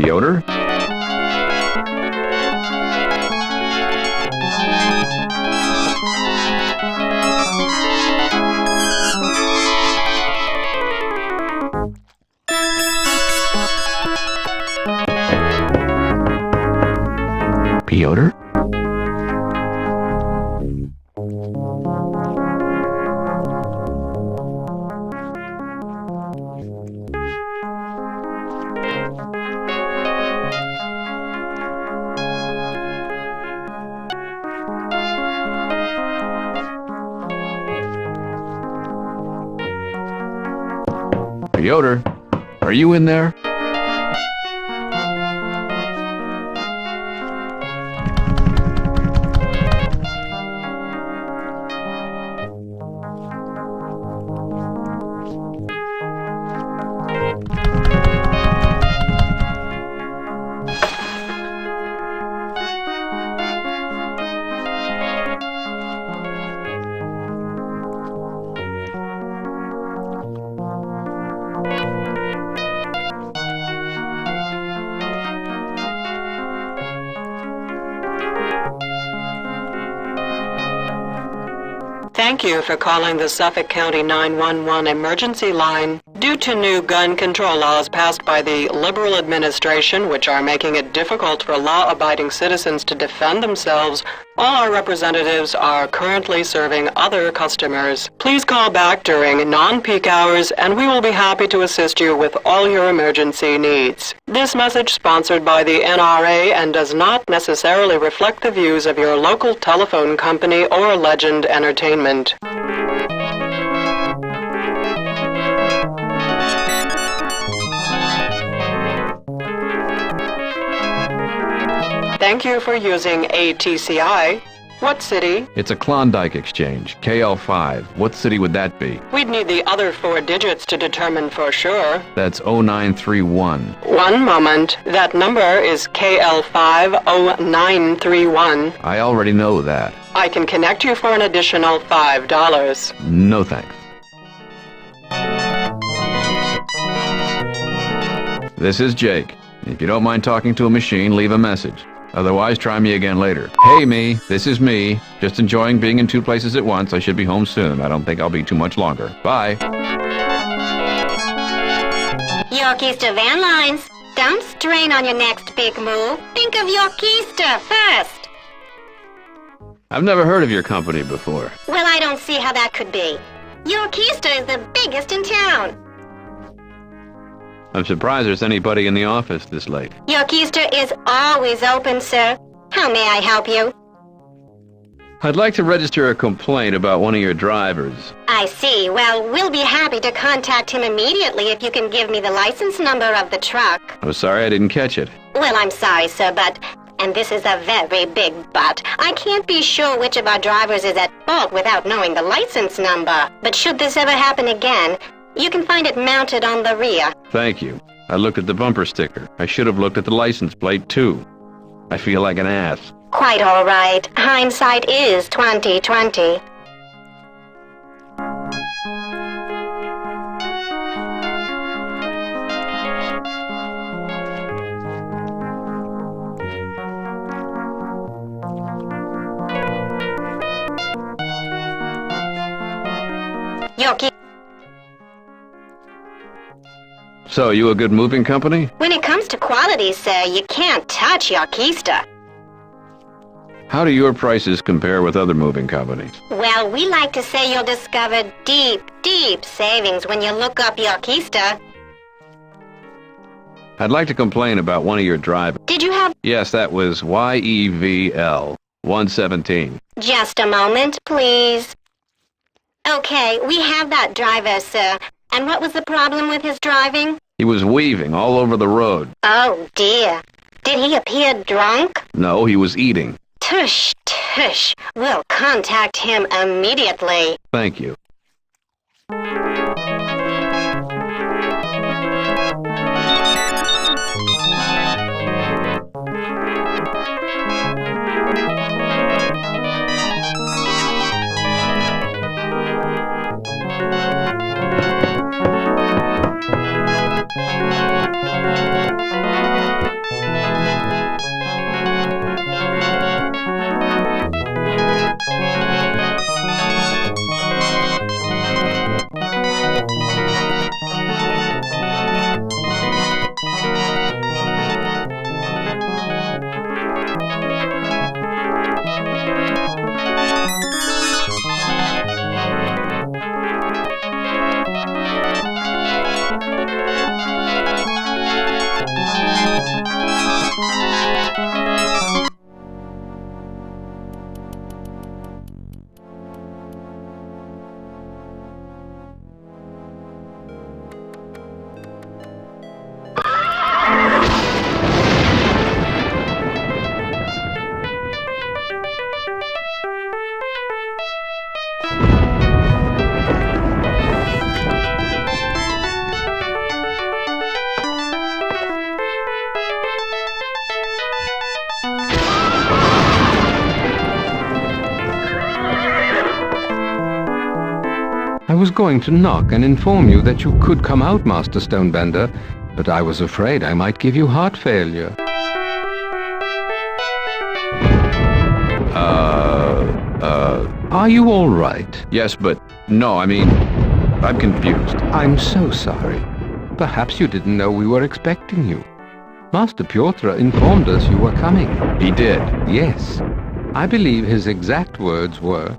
Pyotr? Pyotr? Pyotr, are you in there? Thank you for calling the Suffolk County 911 emergency line. Due to new gun control laws passed by the Liberal administration, which are making it difficult for law-abiding citizens to defend themselves, all our representatives are currently serving other customers. Please call back during non-peak hours, and we will be happy to assist you with all your emergency needs. This message sponsored by the NRA and does not necessarily reflect the views of your local telephone company or Legend Entertainment. Thank you for using ATCI. What city? It's a Klondike exchange, KL5. What city would that be? We'd need the other 4 digits to determine for sure. That's 0931. One moment. That number is KL50931. I already know that. I can connect you for an additional $5. No thanks. This is Jake. If you don't mind talking to a machine, leave a message. Otherwise, try me again later. Hey, me. This is me. Just enjoying being in 2 places at once. I should be home soon. I don't think I'll be too much longer. Bye. Yorkista Van Lines. Don't strain on your next big move. Think of Yorkista first. I've never heard of your company before. Well, I don't see how that could be. Yorkista is the biggest in town. I'm surprised there's anybody in the office this late. Yorkista is always open, sir. How may I help you? I'd like to register a complaint about one of your drivers. I see. Well, we'll be happy to contact him immediately if you can give me the license number of the truck. I'm sorry I didn't catch it. Well, I'm sorry, sir, but... And this is a very big but. I can't be sure which of our drivers is at fault without knowing the license number. But should this ever happen again, you can find it mounted on the rear. Thank you. I looked at the bumper sticker. I should have looked at the license plate, too. I feel like an ass. Quite all right. Hindsight is 20/20. Yorkie. So, you a good moving company? When it comes to quality, sir, you can't touch Yorkista. How do your prices compare with other moving companies? Well, we like to say you'll discover deep, deep savings when you look up Yorkista. I'd like to complain about one of your drivers. Did you have... Yes, that was YEVL 117. Just a moment, please. Okay, we have that driver, sir. And what was the problem with his driving? He was weaving all over the road. Oh, dear. Did he appear drunk? No, he was eating. Tush, tush. We'll contact him immediately. Thank you. I was going to knock and inform you that you could come out, Master Stonebender, but I was afraid I might give you heart failure. Are you all right? Yes, but no, I mean, I'm confused. I'm so sorry. Perhaps you didn't know we were expecting you. Master Pyotr informed us you were coming. He did. Yes. I believe his exact words were,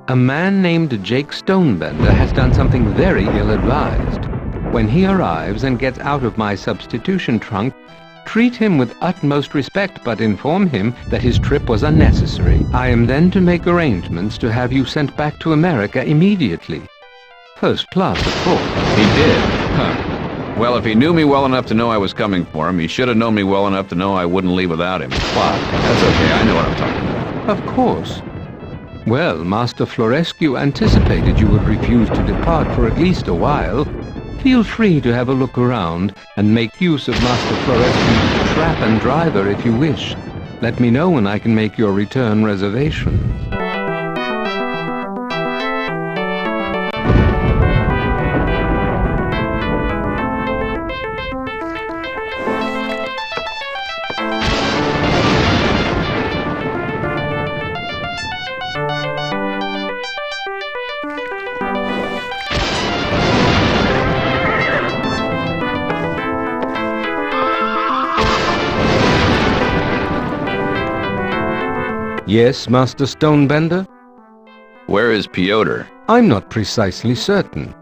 "A man named Jake Stonebender has done something very ill-advised. When he arrives and gets out of my substitution trunk, treat him with utmost respect, but inform him that his trip was unnecessary. I am then to make arrangements to have you sent back to America immediately. First class, of course." He did? Huh. Well, if he knew me well enough to know I was coming for him, he should have known me well enough to know I wouldn't leave without him. What? That's okay, I know what I'm talking about. Of course. Well, Master Florescu anticipated you would refuse to depart for at least a while. Feel free to have a look around and make use of Master Florescu's trap and driver if you wish. Let me know when I can make your return reservation. Yes, Master Stonebender? Where is Pyotr? I'm not precisely certain.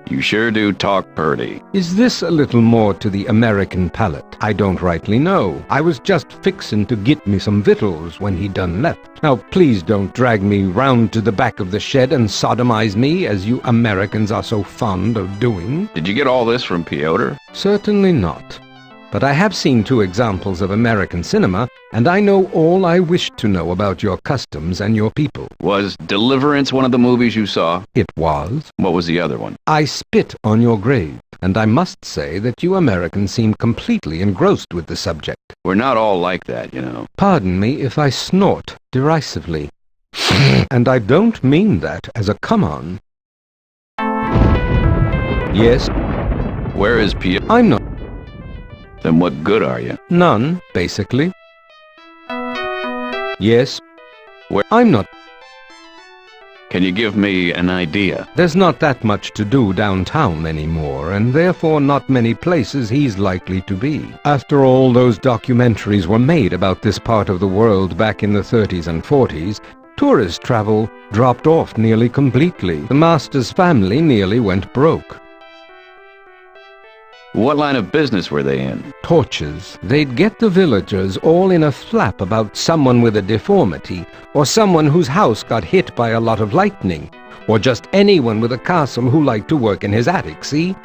You sure do talk purty. Is this a little more to the American palate? I don't rightly know. I was just fixin' to get me some victuals when he done left. Now, please don't drag me round to the back of the shed and sodomize me, as you Americans are so fond of doing. Did you get all this from Pyotr? Certainly not. But I have seen 2 examples of American cinema, and I know all I wish to know about your customs and your people. Was Deliverance one of the movies you saw? It was. What was the other one? I Spit on Your Grave, and I must say that you Americans seem completely engrossed with the subject. We're not all like that, you know. Pardon me if I snort derisively. And I don't mean that as a come-on. Yes? Where is Pyotr? I'm not. Then what good are you? None, basically. Yes? Where? I'm not. Can you give me an idea? There's not that much to do downtown anymore, and therefore not many places he's likely to be. After all those documentaries were made about this part of the world back in the 30s and 40s, tourist travel dropped off nearly completely. The master's family nearly went broke. What line of business were they in? Torches. They'd get the villagers all in a flap about someone with a deformity, or someone whose house got hit by a lot of lightning, or just anyone with a castle who liked to work in his attic, see?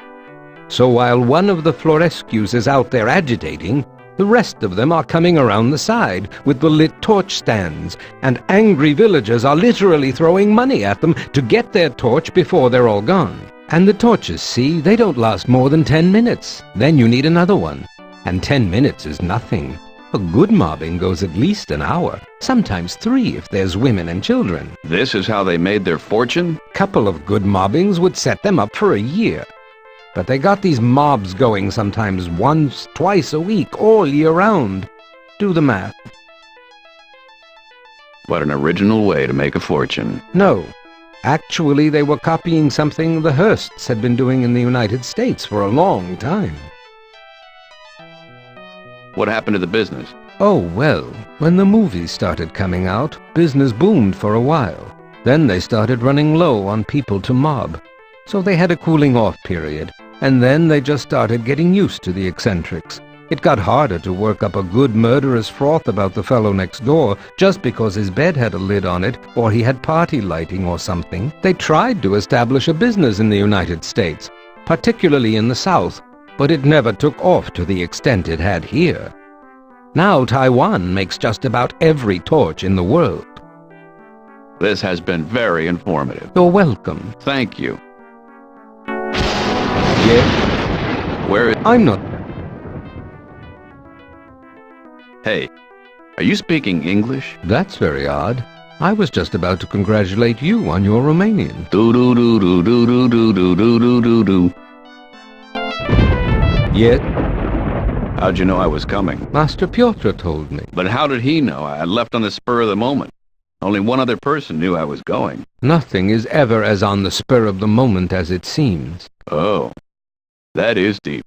So while one of the Florescus is out there agitating, the rest of them are coming around the side with the lit torch stands, and angry villagers are literally throwing money at them to get their torch before they're all gone. And the torches, see, they don't last more than 10 minutes. Then you need another one. And 10 minutes is nothing. A good mobbing goes at least an hour, sometimes 3 if there's women and children. This is how they made their fortune? Couple of good mobbings would set them up for a year. But they got these mobs going sometimes once, twice a week, all year round. Do the math. What an original way to make a fortune. No. Actually, they were copying something the Hearsts had been doing in the United States for a long time. What happened to the business? Oh, well, when the movies started coming out, business boomed for a while. Then they started running low on people to mob. So they had a cooling-off period, and then they just started getting used to the eccentrics. It got harder to work up a good murderous froth about the fellow next door just because his bed had a lid on it or he had party lighting or something. They tried to establish a business in the United States, particularly in the South, but it never took off to the extent it had here. Now Taiwan makes just about every torch in the world. This has been very informative. You're welcome. Thank you. Yes? Where is... I'm not... Hey, are you speaking English? That's very odd. I was just about to congratulate you on your Romanian. Do-do-do-do-do-do-do-do-do-do-do. Yet, How'd you know I was coming? Master Pyotr told me. But how did he know? I had left on the spur of the moment. Only one other person knew I was going. Nothing is ever as on the spur of the moment as it seems. Oh, that is deep.